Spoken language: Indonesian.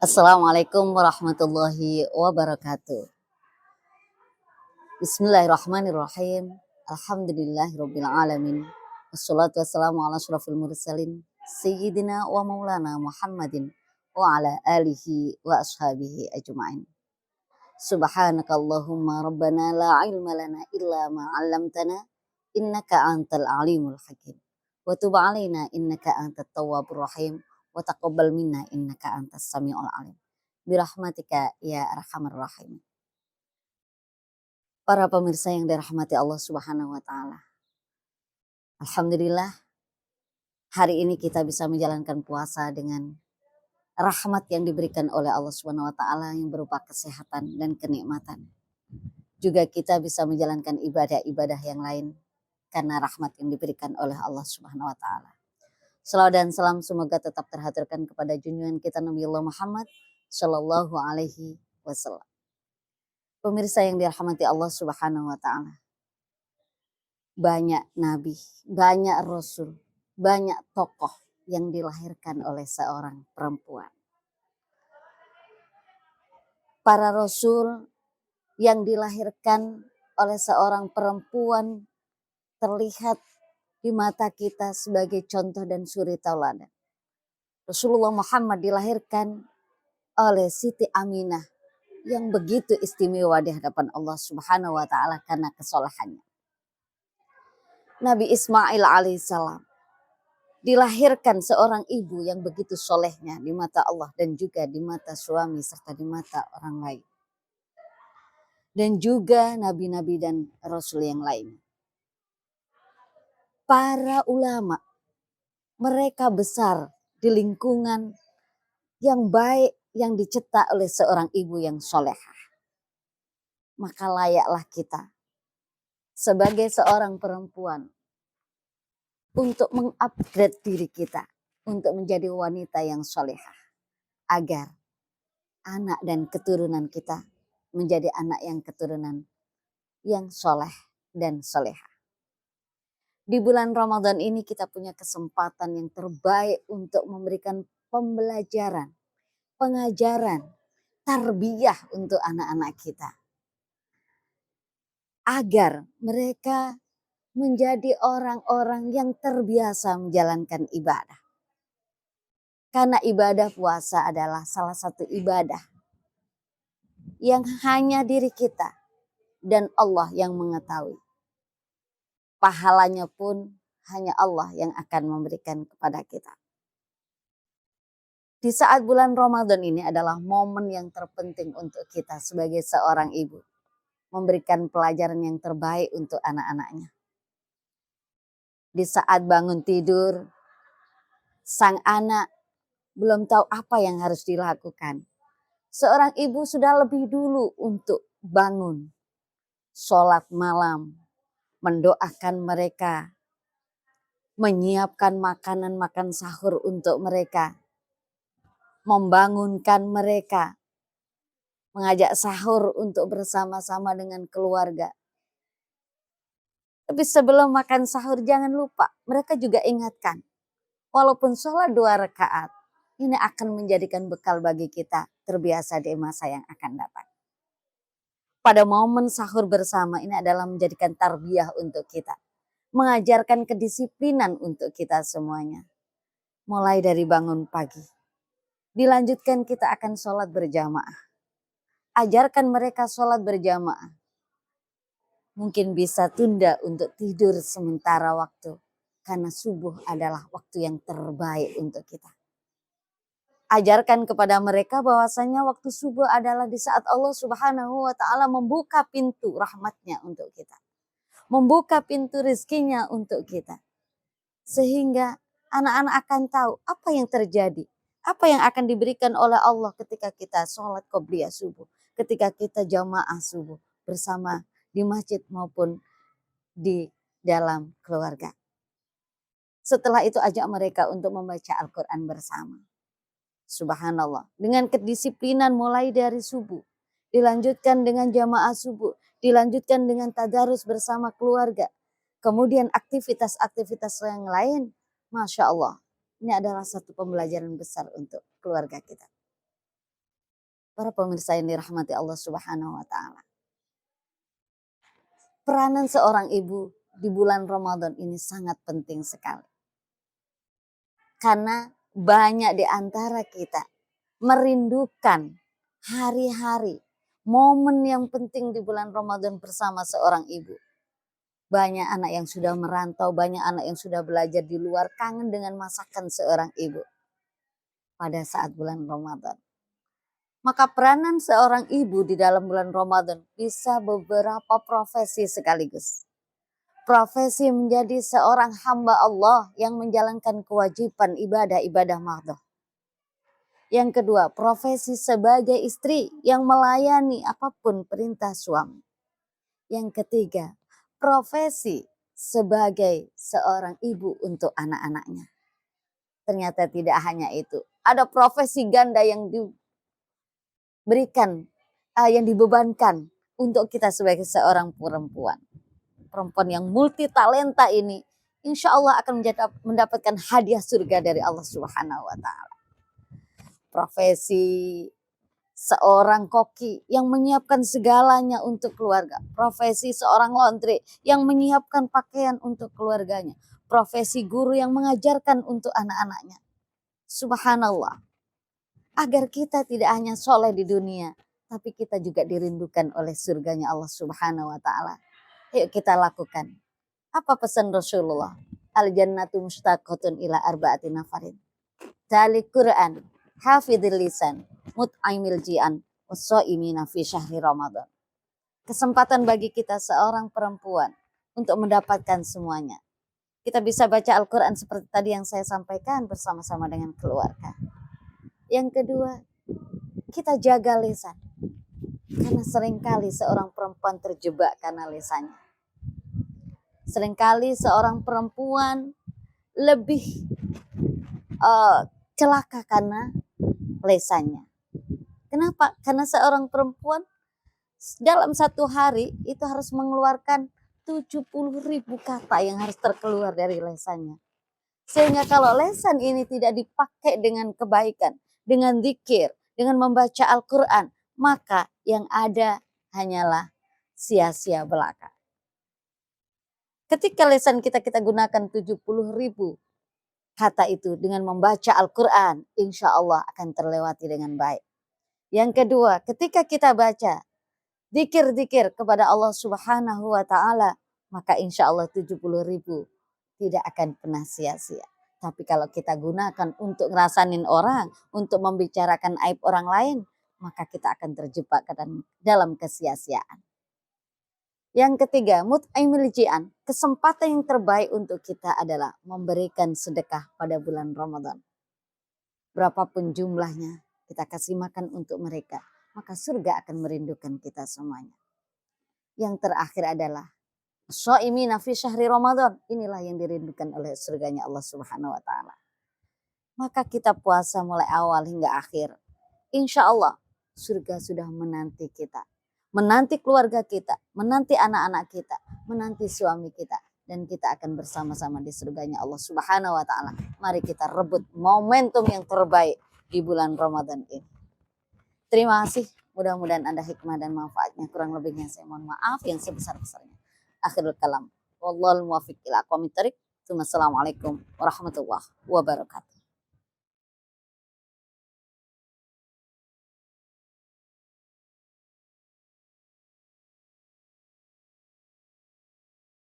Assalamualaikum warahmatullahi wabarakatuh. Bismillahirrahmanirrahim. Alhamdulillahirabbil alamin. Wassalatu wassalamu ala asyrofil mursalin sayyidina wa maulana Muhammadin wa ala alihi wa ashabihi ajmain. Subhanakallahumma rabbana la ilma lana illa ma 'allamtana innaka antal alimul hakim. Wa tub 'alaina innaka antat tawwabur rahim wa taqabbal minna innaka antas samiul alim. Birahmatika ya arhamar rahim. Para pemirsa yang dirahmati Allah Subhanahu wa taala. Alhamdulillah hari ini kita bisa menjalankan puasa dengan rahmat yang diberikan oleh Allah Subhanahu wa taala yang berupa kesehatan dan kenikmatan. Juga kita bisa menjalankan ibadah-ibadah yang lain karena rahmat yang diberikan oleh Allah Subhanahu wa taala. Salawat dan salam semoga tetap terhaturkan kepada junjungan kita Nabi Allah Muhammad sallallahu alaihi wasallam. Pemirsa yang dirahmati Allah Subhanahu wa taala. Banyak nabi, banyak rasul, banyak tokoh yang dilahirkan oleh seorang perempuan. Para rasul yang dilahirkan oleh seorang perempuan terlihat di mata kita sebagai contoh dan suri tauladan. Rasulullah Muhammad dilahirkan oleh Siti Aminah yang begitu istimewa di hadapan Allah Subhanahu wa taala karena kesolehannya. Nabi Ismail alaihissalam dilahirkan seorang ibu yang begitu solehnya di mata Allah dan juga di mata suami serta di mata orang lain. Dan juga nabi-nabi dan rasul yang lain. Para ulama, mereka besar di lingkungan yang baik yang dicetak oleh seorang ibu yang solehah. Maka layaklah kita sebagai seorang perempuan untuk mengupgrade diri kita untuk menjadi wanita yang solehah agar anak dan keturunan kita menjadi anak yang keturunan yang soleh dan solehah. Di bulan Ramadan ini kita punya kesempatan yang terbaik untuk memberikan pembelajaran, pengajaran, tarbiyah untuk anak-anak kita. Agar mereka menjadi orang-orang yang terbiasa menjalankan ibadah. Karena ibadah puasa adalah salah satu ibadah yang hanya diri kita dan Allah yang mengetahui. Pahalanya pun hanya Allah yang akan memberikan kepada kita. Di saat bulan Ramadan ini adalah momen yang terpenting untuk kita sebagai seorang ibu. Memberikan pelajaran yang terbaik untuk anak-anaknya. Di saat bangun tidur, sang anak belum tahu apa yang harus dilakukan. Seorang ibu sudah lebih dulu untuk bangun, sholat malam, mendoakan mereka, menyiapkan makanan makan sahur untuk mereka, membangunkan mereka, mengajak sahur untuk bersama-sama dengan keluarga. Tapi sebelum makan sahur jangan lupa, mereka juga ingatkan, walaupun sholat 2 rakaat, ini akan menjadikan bekal bagi kita terbiasa di masa yang akan datang. Pada momen sahur bersama ini adalah menjadikan tarbiyah untuk kita. Mengajarkan kedisiplinan untuk kita semuanya. Mulai dari bangun pagi. Dilanjutkan kita akan sholat berjamaah. Ajarkan mereka sholat berjamaah. Mungkin bisa tunda untuk tidur sementara waktu. Karena subuh adalah waktu yang terbaik untuk kita. Ajarkan kepada mereka bahwasanya waktu subuh adalah di saat Allah Subhanahu wa taala membuka pintu rahmatnya untuk kita. Membuka pintu rezekinya untuk kita. Sehingga anak-anak akan tahu apa yang terjadi. Apa yang akan diberikan oleh Allah ketika kita sholat qobliyah subuh. Ketika kita jamaah subuh bersama di masjid maupun di dalam keluarga. Setelah itu ajak mereka untuk membaca Al-Quran bersama. Subhanallah. Dengan kedisiplinan mulai dari subuh. Dilanjutkan dengan jamaah subuh. Dilanjutkan dengan tadarus bersama keluarga. Kemudian aktivitas-aktivitas yang lain. Masya Allah. Ini adalah satu pembelajaran besar untuk keluarga kita. Para pemirsa yang dirahmati Allah Subhanahu wa taala. Peranan seorang ibu di bulan Ramadan ini sangat penting sekali. Karena banyak di antara kita merindukan hari-hari, momen yang penting di bulan Ramadan bersama seorang ibu. Banyak anak yang sudah merantau, banyak anak yang sudah belajar di luar, kangen dengan masakan seorang ibu pada saat bulan Ramadan. Maka peranan seorang ibu di dalam bulan Ramadan bisa beberapa profesi sekaligus. Profesi menjadi seorang hamba Allah yang menjalankan kewajiban ibadah-ibadah mahdoh. Yang kedua, profesi sebagai istri yang melayani apapun perintah suami. Yang ketiga, profesi sebagai seorang ibu untuk anak-anaknya. Ternyata tidak hanya itu. Ada profesi ganda yang diberikan, yang dibebankan untuk kita sebagai seorang perempuan. Perempuan yang multi talenta ini insya Allah akan mendapatkan hadiah surga dari Allah Subhanahu wa taala. Profesi seorang koki yang menyiapkan segalanya untuk keluarga. Profesi seorang laundry yang menyiapkan pakaian untuk keluarganya. Profesi guru yang mengajarkan untuk anak-anaknya. Subhanallah. Agar kita tidak hanya soleh di dunia, tapi kita juga dirindukan oleh surganya Allah Subhanahu wa taala. Yuk kita lakukan. Apa pesan Rasulullah? Al-jannatu mustaqatun ila arba'ati nafarin. Tali Quran, hafidhil lisan, mut'aimil ji'an, wasso'imina fi syahri Ramadan. Kesempatan bagi kita seorang perempuan untuk mendapatkan semuanya. Kita bisa baca Al-Quran seperti tadi yang saya sampaikan bersama-sama dengan keluarga. Yang kedua, kita jaga lisan. Karena seringkali seorang perempuan terjebak karena lisannya. Seringkali seorang perempuan lebih celaka karena lisannya. Kenapa? Karena seorang perempuan dalam satu hari itu harus mengeluarkan 70.000 kata yang harus terkeluar dari lisannya. Sehingga kalau lisan ini tidak dipakai dengan kebaikan, dengan zikir, dengan membaca Al-Quran, maka yang ada hanyalah sia-sia belaka. Ketika lisan kita gunakan 70.000 kata itu dengan membaca Al-Quran, insya Allah akan terlewati dengan baik. Yang kedua, ketika kita baca zikir-zikir kepada Allah Subhanahu wa taala, maka insya Allah 70.000 tidak akan pernah sia-sia. Tapi kalau kita gunakan untuk ngerasanin orang, untuk membicarakan aib orang lain, maka kita akan terjebak dalam kesia-siaan. Yang ketiga, mut'aimil ji'an. Kesempatan yang terbaik untuk kita adalah memberikan sedekah pada bulan Ramadan. Berapapun jumlahnya, kita kasih makan untuk mereka. Maka surga akan merindukan kita semuanya. Yang terakhir adalah shaimina fi syahri Ramadan. Inilah yang dirindukan oleh surganya Allah Subhanahu wa taala. Maka kita puasa mulai awal hingga akhir. Insya Allah surga sudah menanti kita. Menanti keluarga kita, menanti anak-anak kita, menanti suami kita. Dan kita akan bersama-sama di surganya Allah Subhanahu wa taala. Mari kita rebut momentum yang terbaik di bulan Ramadan ini. Terima kasih. Mudah-mudahan ada hikmah dan manfaatnya. Kurang lebihnya saya mohon maaf yang sebesar-besarnya. Akhirul kalam. Wallahul muwaffiq ila aqwamit thoriq. Assalamualaikum warahmatullahi wabarakatuh.